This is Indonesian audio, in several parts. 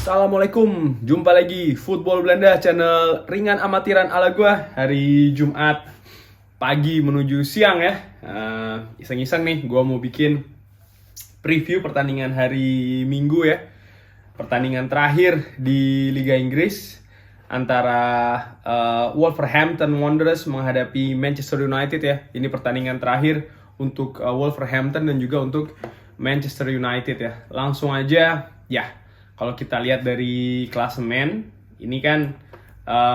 Assalamualaikum, jumpa lagi Football Belanda, channel ringan amatiran ala gua. Hari Jumat pagi menuju siang ya. Iseng-iseng nih, gua mau bikin preview pertandingan hari Minggu ya. Pertandingan terakhir di Liga Inggris antara Wolverhampton Wanderers menghadapi Manchester United ya. Ini pertandingan terakhir untuk Wolverhampton dan juga untuk Manchester United ya. Langsung aja ya. Kalau kita lihat dari klasemen, ini kan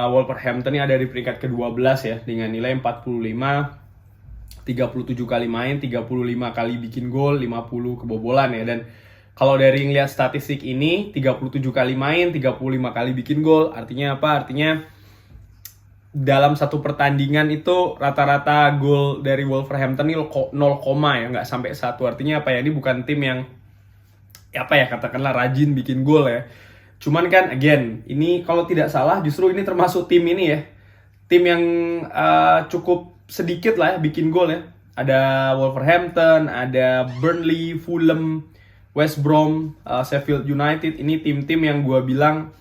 Wolverhampton ini ada di peringkat ke-12 ya, dengan nilai 45, 37 kali main, 35 kali bikin gol, 50 kebobolan ya. Dan kalau dari ngelihat statistik ini, 37 kali main, 35 kali bikin gol, artinya apa? Artinya dalam satu pertandingan itu rata-rata gol dari Wolverhampton ini 0, ya, nggak sampai 1. Artinya apa ya? Ini bukan tim yang katakanlah rajin bikin gol ya. Cuman kan again, ini kalau tidak salah justru ini termasuk tim ini ya. Tim yang cukup sedikit lah ya bikin gol ya. Ada Wolverhampton, ada Burnley, Fulham, West Brom, Sheffield United. Ini tim-tim yang gue bilang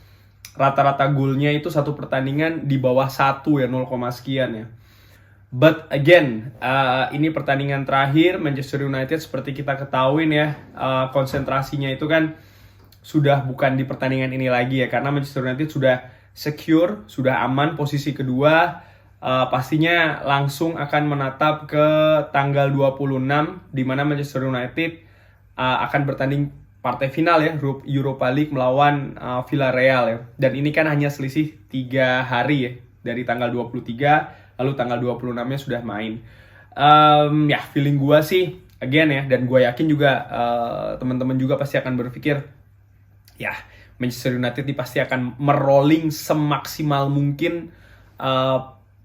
rata-rata golnya itu satu pertandingan di bawah 1 ya, 0, sekian ya. But again, ini pertandingan terakhir Manchester United seperti kita ketahuin ya, konsentrasinya itu kan sudah bukan di pertandingan ini lagi ya, karena Manchester United sudah secure, sudah aman posisi kedua, pastinya langsung akan menatap ke tanggal 26 di mana Manchester United akan bertanding partai final ya, Europa League melawan Villarreal ya. Dan ini kan hanya selisih 3 hari ya, dari tanggal 23 lalu tanggal 26-nya sudah main. Ya feeling gue sih again ya, dan gue yakin juga teman-teman juga pasti akan berpikir ya Manchester United ini pasti akan merolling semaksimal mungkin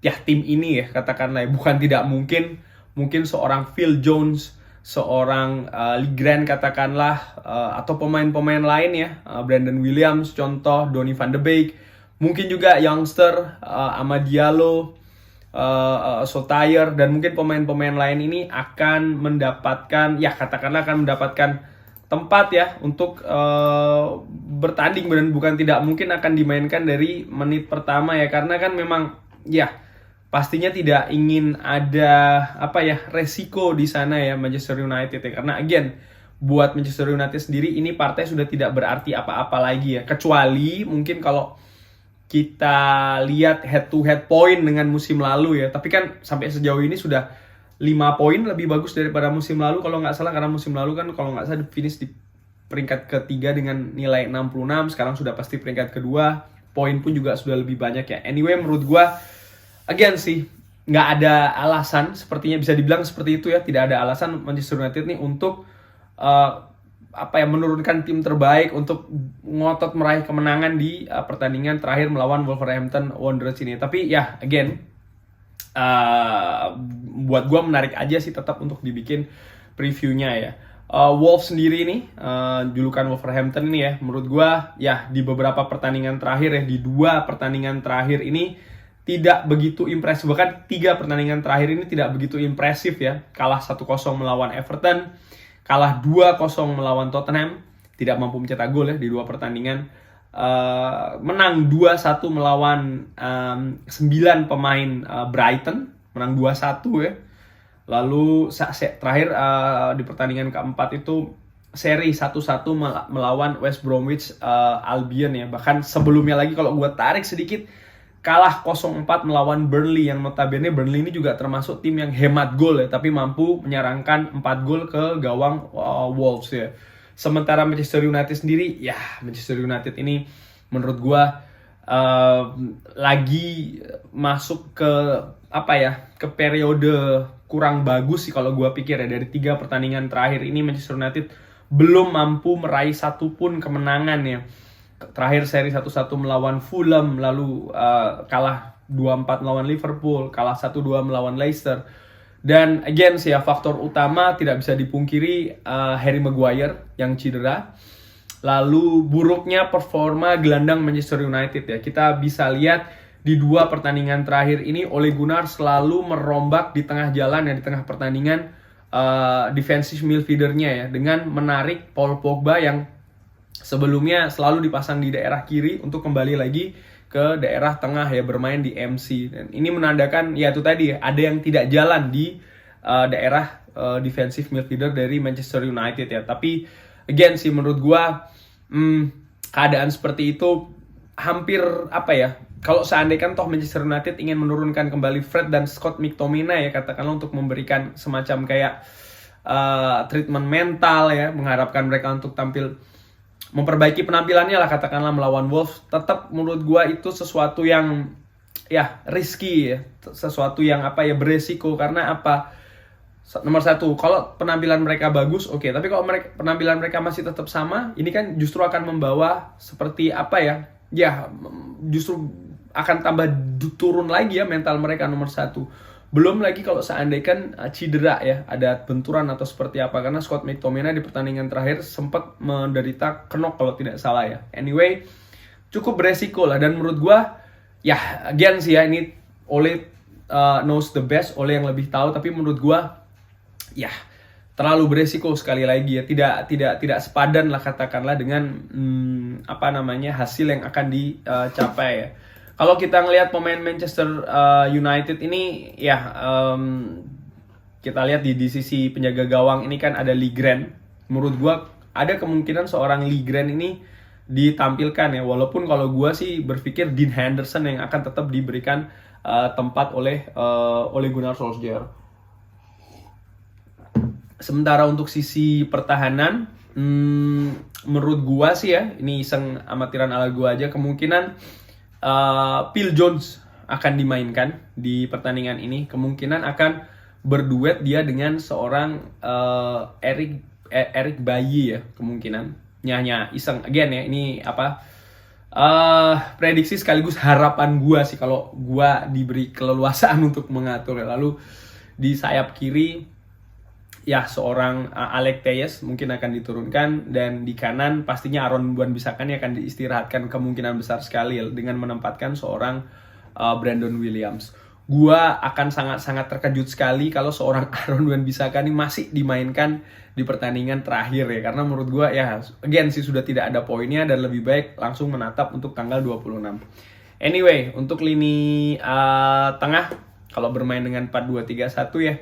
ya tim ini ya, katakanlah ya. Bukan tidak mungkin seorang Phil Jones, seorang Lee Grant katakanlah, atau pemain-pemain lain ya, Brandon Williams contoh, Donny van de Beek, mungkin juga youngster Amad Diallo, Solskjaer, dan mungkin pemain-pemain lain ini akan mendapatkan ya, katakanlah akan mendapatkan tempat ya untuk bertanding, dan bukan tidak mungkin akan dimainkan dari menit pertama ya, karena kan memang ya pastinya tidak ingin ada resiko di sana ya Manchester United ya, karena again buat Manchester United sendiri ini partai sudah tidak berarti apa-apa lagi ya, kecuali mungkin kalau kita lihat head to head point dengan musim lalu ya. Tapi kan sampai sejauh ini sudah 5 poin lebih bagus daripada musim lalu kalau nggak salah, karena musim lalu kan kalau nggak salah finish di peringkat ketiga dengan nilai 66, sekarang sudah pasti peringkat kedua, poin pun juga sudah lebih banyak ya. Anyway, menurut gua again sih nggak ada alasan, sepertinya bisa dibilang seperti itu ya, tidak ada alasan Manchester United nih untuk menurunkan tim terbaik untuk ngotot meraih kemenangan di pertandingan terakhir melawan Wolverhampton Wanderers ini. Tapi ya again, buat gue menarik aja sih tetap untuk dibikin previewnya ya. Wolves sendiri ini, julukan Wolverhampton ini ya, menurut gue ya di beberapa pertandingan terakhir ya, di 2 pertandingan terakhir ini tidak begitu impresif. Bahkan 3 pertandingan terakhir ini tidak begitu impresif ya. Kalah 1-0 melawan Everton, kalah 2-0 melawan Tottenham, tidak mampu mencetak gol ya di 2 pertandingan. Menang 2-1 melawan 9 pemain Brighton, menang 2-1 ya. Lalu terakhir di pertandingan keempat itu seri 1-1 melawan West Bromwich Albion ya. Bahkan sebelumnya lagi kalau gue tarik sedikit, kalah 0-4 melawan Burnley, yang notabene Burnley ini juga termasuk tim yang hemat gol ya, tapi mampu menyerangkan 4 gol ke gawang Wolves ya. Sementara Manchester United sendiri, ya Manchester United ini menurut gua lagi masuk ke ke periode kurang bagus sih kalau gua pikir ya. Dari 3 pertandingan terakhir ini Manchester United belum mampu meraih satupun kemenangan ya. Terakhir seri 1-1 melawan Fulham, lalu kalah 2-4 melawan Liverpool, kalah 1-2 melawan Leicester. Dan again sih ya, faktor utama tidak bisa dipungkiri Harry Maguire yang cedera. Lalu buruknya performa gelandang Manchester United ya. Kita bisa lihat di 2 pertandingan terakhir ini Ole Gunnar selalu merombak di tengah jalan ya, di tengah pertandingan defensive midfielder-nya ya, dengan menarik Paul Pogba yang sebelumnya selalu dipasang di daerah kiri untuk kembali lagi ke daerah tengah ya, bermain di MC. Dan ini menandakan ya itu tadi ya, ada yang tidak jalan di daerah defensive midfielder dari Manchester United ya. Tapi again sih menurut gua keadaan seperti itu hampir apa ya, kalau seandainya toh Manchester United ingin menurunkan kembali Fred dan Scott McTominay ya, katakanlah untuk memberikan semacam kayak treatment mental ya, mengharapkan mereka untuk tampil memperbaiki penampilannya lah katakanlah melawan Wolves, tetap menurut gua itu sesuatu yang ya risky ya, sesuatu yang apa ya, beresiko. Karena apa, nomor satu, kalau penampilan mereka bagus oke, tapi kalau penampilan mereka masih tetap sama, ini kan justru akan membawa seperti apa ya justru akan tambah turun lagi ya mental mereka, nomor satu. Belum lagi kalau seandainya cedera ya, ada benturan atau seperti apa, karena Scott McTominay di pertandingan terakhir sempat menderita kenok kalau tidak salah ya. Anyway, cukup beresiko lah, dan menurut gua ya again sih ya, ini Ole knows the best, Ole yang lebih tahu, tapi menurut gua ya terlalu beresiko sekali lagi ya, tidak sepadan lah katakanlah dengan apa namanya, hasil yang akan dicapai ya. Kalau kita ngelihat pemain Manchester United ini ya, kita lihat di sisi penjaga gawang ini kan ada Lee Grant. Menurut gua ada kemungkinan seorang Lee Grant ini ditampilkan ya, walaupun kalau gua sih berpikir Dean Henderson yang akan tetap diberikan tempat oleh Gunnar Solskjaer. Sementara untuk sisi pertahanan, menurut gua sih ya, ini iseng amatiran ala gua aja, kemungkinan Phil Jones akan dimainkan di pertandingan ini. Kemungkinan akan berduet dia dengan seorang Eric Bailly ya, kemungkinan. Nyanya iseng again ya, ini apa, prediksi sekaligus harapan gua sih kalau gua diberi keleluasaan untuk mengatur ya. Lalu di sayap kiri ya seorang Alex Telles mungkin akan diturunkan, dan di kanan pastinya Aaron Wan-Bissaka ini akan diistirahatkan kemungkinan besar sekali dengan menempatkan seorang Brandon Williams. Gua akan sangat-sangat terkejut sekali kalau seorang Aaron Wan-Bissaka ini masih dimainkan di pertandingan terakhir ya, karena menurut gua ya again sih sudah tidak ada poinnya dan lebih baik langsung menatap untuk tanggal 26. Anyway, untuk lini tengah kalau bermain dengan 4-2-3-1 ya,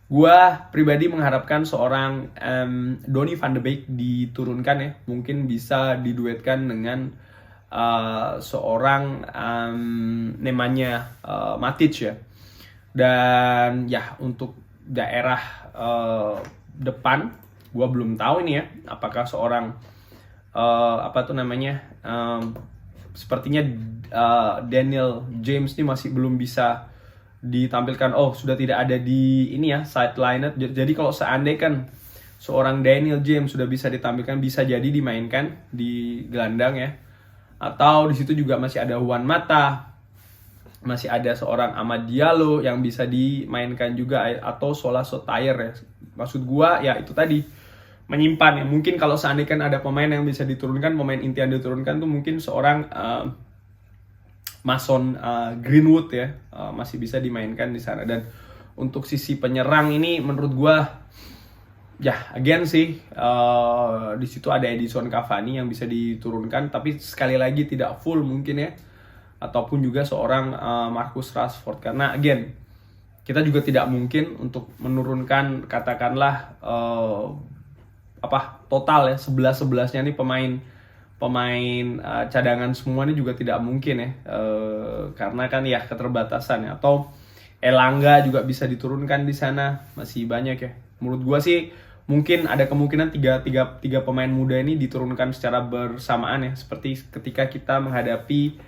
gua pribadi mengharapkan seorang Donny van de Beek diturunkan ya, mungkin bisa diduetkan dengan seorang namanya Matic ya. Dan ya untuk daerah depan gua belum tahu ini ya, apakah seorang sepertinya Daniel James ini masih belum bisa ditampilkan. Sudah tidak ada di ini ya, sideline. Jadi kalau seandainya kan seorang Daniel James sudah bisa ditampilkan, bisa jadi dimainkan di gelandang ya. Atau di situ juga masih ada Juan Mata, masih ada seorang Amad Diallo yang bisa dimainkan juga, atau Sola Sotayer ya. Maksud gua ya itu tadi, menyimpan ya. Mungkin kalau seandainya ada pemain yang bisa diturunkan, pemain inti yang diturunkan tuh mungkin seorang Mason Greenwood ya, masih bisa dimainkan di sana. Dan untuk sisi penyerang ini menurut gua ya again sih di situ ada Edison Cavani yang bisa diturunkan, tapi sekali lagi tidak full mungkin ya, ataupun juga seorang Marcus Rashford, karena again kita juga tidak mungkin untuk menurunkan katakanlah total ya 11-11-nya nih pemain cadangan semua ini juga tidak mungkin ya, karena kan ya keterbatasan ya. Atau Elanga juga bisa diturunkan di sana, masih banyak ya. Menurut gua sih mungkin ada kemungkinan tiga pemain muda ini diturunkan secara bersamaan ya, seperti ketika kita menghadapi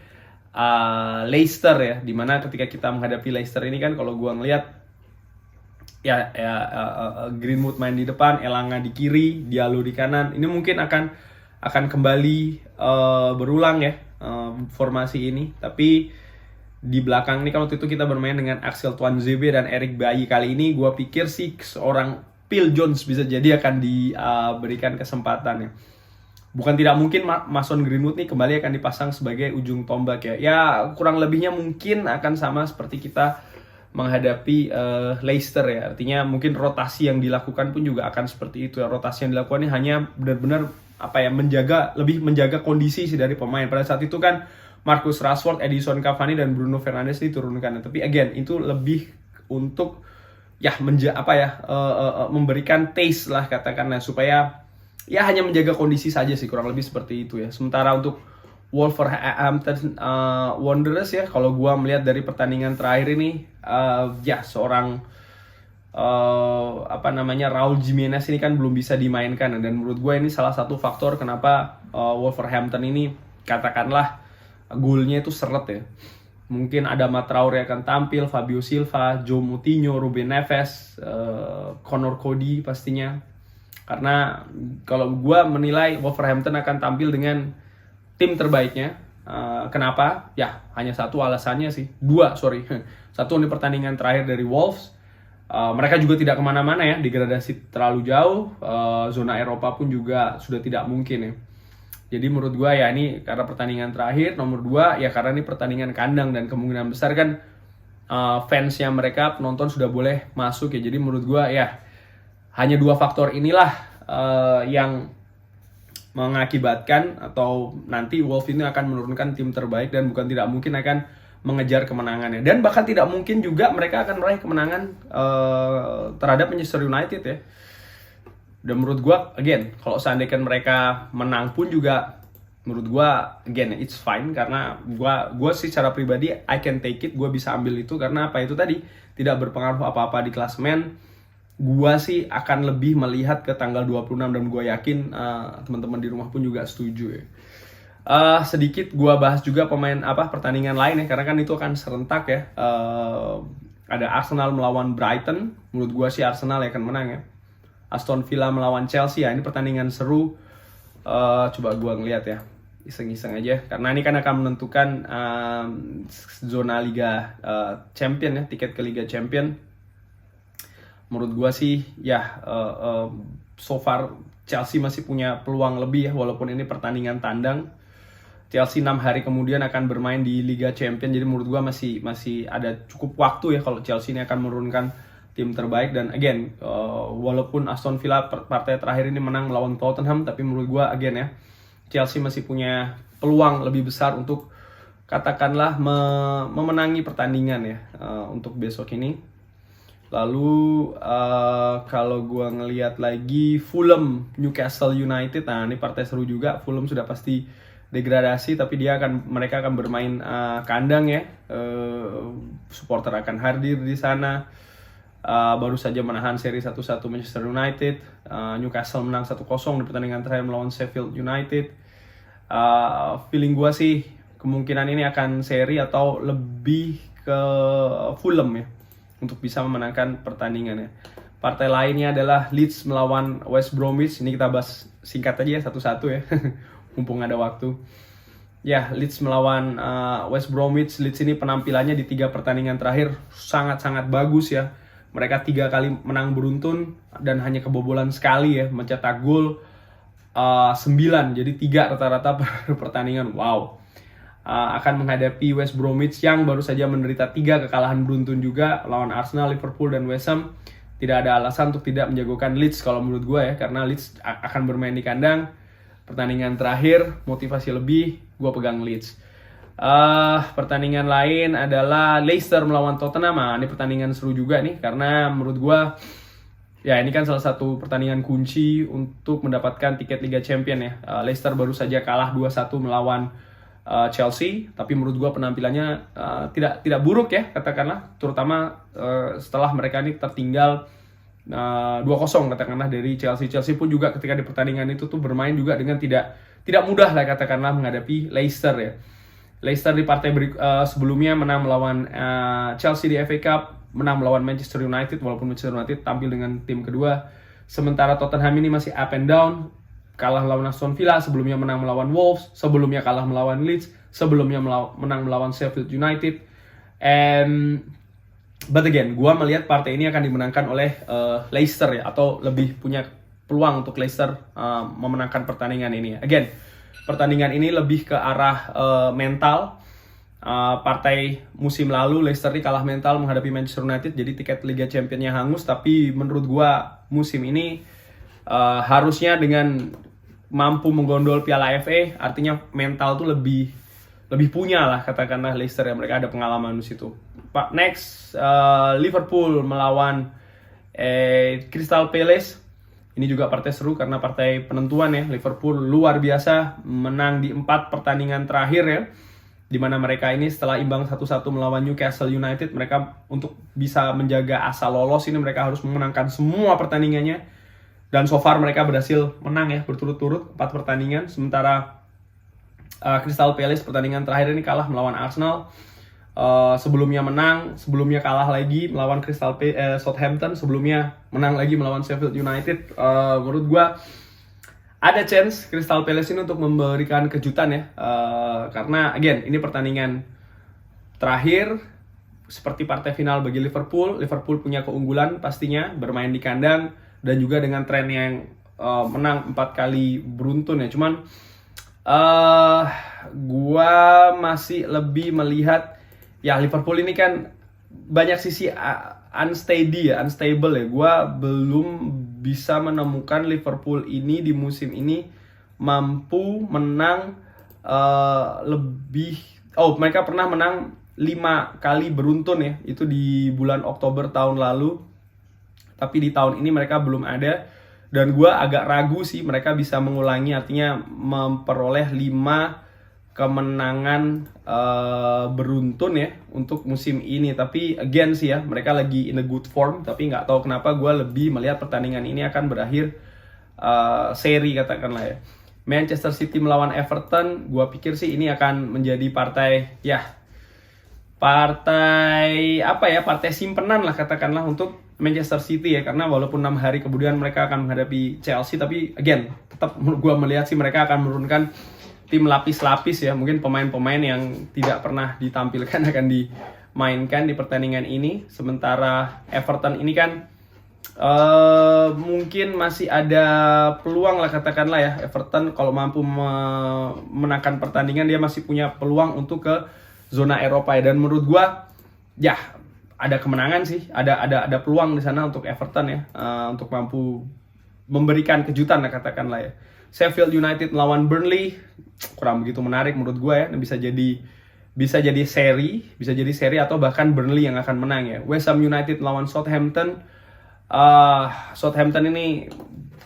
Leicester ya, dimana ketika kita menghadapi Leicester ini kan kalau gua ngelihat Greenwood main di depan, Elanga di kiri, Diallo di kanan. Ini mungkin akan kembali berulang ya formasi ini. Tapi di belakang ini kalau waktu itu kita bermain dengan Axel Tuanzebe dan Eric Bailly, kali ini gue pikir sih seorang Phil Jones bisa jadi akan diberikan kesempatan ya. Bukan tidak mungkin Mason Greenwood nih kembali akan dipasang sebagai ujung tombak ya. Ya kurang lebihnya mungkin akan sama seperti kita menghadapi Leicester ya. Artinya mungkin rotasi yang dilakukan pun juga akan seperti itu ya. Rotasi yang dilakukan ini hanya benar-benar lebih menjaga kondisi sih dari pemain. Pada saat itu kan Marcus Rashford, Edison Cavani dan Bruno Fernandes diturunkan. Tapi again itu lebih untuk memberikan taste lah katakanlah, supaya ya hanya menjaga kondisi saja sih, kurang lebih seperti itu ya. Sementara untuk Wolverhampton Wanderers ya, kalau gua melihat dari pertandingan terakhir ini seorang Raul Jimenez ini kan belum bisa dimainkan, dan menurut gue ini salah satu faktor kenapa Wolverhampton ini katakanlah golnya itu seret ya. Mungkin Adama Traore akan tampil, Fabio Silva, Joe Moutinho, Ruben Neves, Connor Cody pastinya. Karena kalau gue menilai Wolverhampton akan tampil dengan tim terbaiknya. Kenapa? Ya hanya satu alasannya sih, satu di pertandingan terakhir dari Wolves. Mereka juga tidak kemana-mana ya, degradasi terlalu jauh, zona Eropa pun juga sudah tidak mungkin ya. Jadi menurut gue ya ini karena pertandingan terakhir. Nomor 2 ya karena ini pertandingan kandang, dan kemungkinan besar kan fansnya mereka, penonton sudah boleh masuk ya. Jadi menurut gue ya hanya 2 faktor inilah yang mengakibatkan atau nanti Wolves ini akan menurunkan tim terbaik, dan bukan tidak mungkin akan mengejar kemenangannya, dan bahkan tidak mungkin juga mereka akan meraih kemenangan terhadap Manchester United ya. Dan menurut gue again kalau seandainya mereka menang pun juga menurut gue again it's fine, karena gue sih secara pribadi I can take it, gue bisa ambil itu karena apa itu tadi tidak berpengaruh apa-apa di klasemen. Gua sih akan lebih melihat ke tanggal 26, dan gue yakin teman-teman di rumah pun juga setuju ya. Sedikit gua bahas juga pertandingan lain ya, karena kan itu akan serentak ya. Ada Arsenal melawan Brighton. Menurut gua sih Arsenal akan menang ya. Aston Villa melawan Chelsea ya, ini pertandingan seru. Coba gua ngeliat ya, iseng-iseng aja, karena ini kan akan menentukan zona Liga Champion ya, tiket ke Liga Champion. Menurut gue sih ya so far Chelsea masih punya peluang lebih ya, walaupun ini pertandingan tandang. Chelsea 6 hari kemudian akan bermain di Liga Champion, jadi menurut gue masih ada cukup waktu ya kalau Chelsea ini akan menurunkan tim terbaik. Dan again walaupun Aston Villa partai terakhir ini menang melawan Tottenham, tapi menurut gue again ya Chelsea masih punya peluang lebih besar untuk katakanlah memenangi pertandingan ya untuk besok ini. Lalu kalau gue ngelihat lagi Fulham Newcastle United, nah ini partai seru juga. Fulham sudah pasti degradasi, tapi mereka akan bermain kandang ya. Supporter akan hadir di sana. Baru saja menahan seri 1-1 Manchester United. Newcastle menang 1-0 di pertandingan terakhir melawan Sheffield United. Feeling gue sih kemungkinan ini akan seri atau lebih ke Fulham ya, untuk bisa memenangkan pertandingannya. Partai lainnya adalah Leeds melawan West Bromwich. Ini kita bahas singkat aja ya, satu-satu ya, mumpung ada waktu. Ya, Leeds melawan West Bromwich. Leeds ini penampilannya di 3 pertandingan terakhir sangat-sangat bagus ya. Mereka 3 kali menang beruntun dan hanya kebobolan sekali ya, mencetak gol 9, jadi 3 rata-rata per pertandingan. Wow. Akan menghadapi West Bromwich yang baru saja menderita 3 kekalahan beruntun juga lawan Arsenal, Liverpool, dan West Ham. Tidak ada alasan untuk tidak menjagokan Leeds kalau menurut gue ya, karena Leeds akan bermain di kandang. Pertandingan terakhir, motivasi lebih, gue pegang Leeds. Pertandingan lain adalah Leicester melawan Tottenham. Ini pertandingan seru juga nih, karena menurut gue ya ini kan salah satu pertandingan kunci untuk mendapatkan tiket Liga Champion ya. Leicester baru saja kalah 2-1 melawan Chelsea, tapi menurut gue penampilannya tidak buruk ya katakanlah, terutama setelah mereka ini tertinggal 2-0 katakanlah dari Chelsea. Chelsea pun juga ketika di pertandingan itu tuh bermain juga dengan tidak mudah lah katakanlah menghadapi Leicester ya. Leicester di partai sebelumnya menang melawan Chelsea di FA Cup, menang melawan Manchester United walaupun Manchester United tampil dengan tim kedua. Sementara Tottenham ini masih up and down. Kalah melawan Aston Villa, sebelumnya menang melawan Wolves, sebelumnya kalah melawan Leeds, sebelumnya menang melawan Sheffield United. But again, gue melihat partai ini akan dimenangkan oleh Leicester ya, atau lebih punya peluang untuk Leicester memenangkan pertandingan ini. Again, pertandingan ini lebih ke arah mental. Partai musim lalu Leicester ini kalah mental menghadapi Manchester United, jadi tiket Liga Championnya hangus. Tapi menurut gue musim ini harusnya dengan mampu menggondol Piala FA, artinya mental tuh lebih punya lah katakanlah Leicester ya, mereka ada pengalaman di situ. Pak, next Liverpool melawan Crystal Palace. Ini juga partai seru karena partai penentuan ya. Liverpool luar biasa menang di 4 pertandingan terakhir ya, dimana mereka ini setelah imbang 1-1 melawan Newcastle United, mereka untuk bisa menjaga asa lolos ini mereka harus memenangkan semua pertandingannya, dan so far mereka berhasil menang ya berturut-turut 4 pertandingan. Sementara Crystal Palace pertandingan terakhir ini kalah melawan Arsenal. Sebelumnya menang, sebelumnya kalah lagi melawan Southampton, sebelumnya menang lagi melawan Sheffield United. Menurut gue ada chance Crystal Palace ini untuk memberikan kejutan ya, karena again ini pertandingan terakhir seperti partai final bagi Liverpool. Liverpool punya keunggulan pastinya bermain di kandang dan juga dengan tren yang menang 4 kali beruntun ya. Cuman gua masih lebih melihat ya Liverpool ini kan banyak sisi unstable ya. Gua belum bisa menemukan Liverpool ini di musim ini mampu menang mereka pernah menang 5 kali beruntun ya, itu di bulan Oktober tahun lalu. Tapi di tahun ini mereka belum ada, dan gue agak ragu sih mereka bisa mengulangi, artinya memperoleh 5 kemenangan beruntun ya untuk musim ini. Tapi again sih ya, mereka lagi in a good form, tapi nggak tahu kenapa gue lebih melihat pertandingan ini akan berakhir seri katakanlah ya. Manchester City melawan Everton, gue pikir sih ini akan menjadi partai simpenan lah katakanlah untuk Manchester City ya, karena walaupun 6 hari kemudian mereka akan menghadapi Chelsea, tapi again tetap gue melihat sih mereka akan menurunkan tim lapis-lapis ya, mungkin pemain-pemain yang tidak pernah ditampilkan akan dimainkan di pertandingan ini. Sementara Everton ini kan mungkin masih ada peluang lah katakanlah ya. Everton kalau mampu memenangkan pertandingan, dia masih punya peluang untuk ke zona Eropa ya. Dan menurut gua ya ada kemenangan sih, ada peluang di sana untuk Everton ya, untuk mampu memberikan kejutan lah katakanlah ya. Sheffield United melawan Burnley kurang begitu menarik menurut gua ya. Bisa jadi seri atau bahkan Burnley yang akan menang ya. West Ham United melawan Southampton. Southampton ini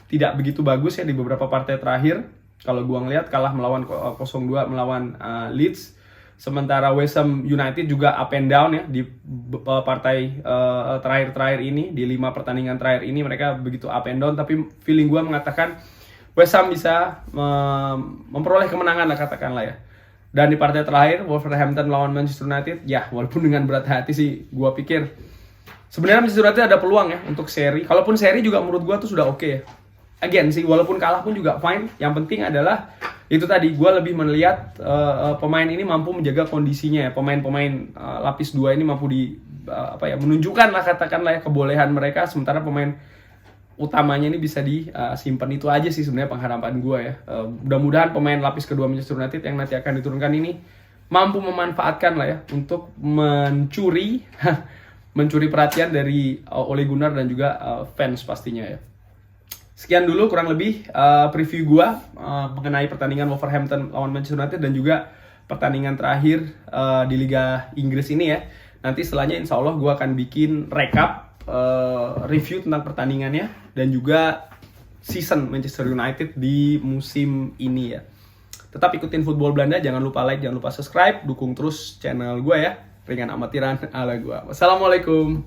tidak begitu bagus ya di beberapa partai terakhir. Kalau gua ngelihat kalah melawan 0-2 melawan Leeds. Sementara West Ham United juga up and down ya di partai terakhir ini, di 5 pertandingan terakhir ini mereka begitu up and down. Tapi feeling gua mengatakan West Ham bisa memperoleh kemenangan lah katakanlah ya. Dan di partai terakhir Wolverhampton melawan Manchester United, ya walaupun dengan berat hati sih gua pikir sebenarnya Manchester United ada peluang ya untuk seri. Kalaupun seri juga menurut gue tuh sudah oke ya. Again sih, walaupun kalah pun juga fine. Yang penting adalah itu tadi, gue lebih melihat pemain ini mampu menjaga kondisinya ya. Pemain-pemain lapis 2 ini mampu menunjukkan lah katakanlah ya kebolehan mereka. Sementara pemain utamanya ini bisa disimpan. Itu aja sih sebenarnya pengharapan gue ya. Mudah-mudahan pemain lapis kedua Manchester United yang nanti akan diturunkan ini mampu memanfaatkan lah ya untuk mencuri perhatian dari Ole Gunnar dan juga fans pastinya ya. Sekian dulu kurang lebih preview gua mengenai pertandingan Wolverhampton lawan Manchester United dan juga pertandingan terakhir di Liga Inggris ini ya. Nanti setelahnya insya Allah gua akan bikin recap review tentang pertandingannya dan juga season Manchester United di musim ini ya. Tetap ikutin Football Belanda, jangan lupa like, jangan lupa subscribe, dukung terus channel gua ya. Ringan amatiran ala gua. Wassalamualaikum.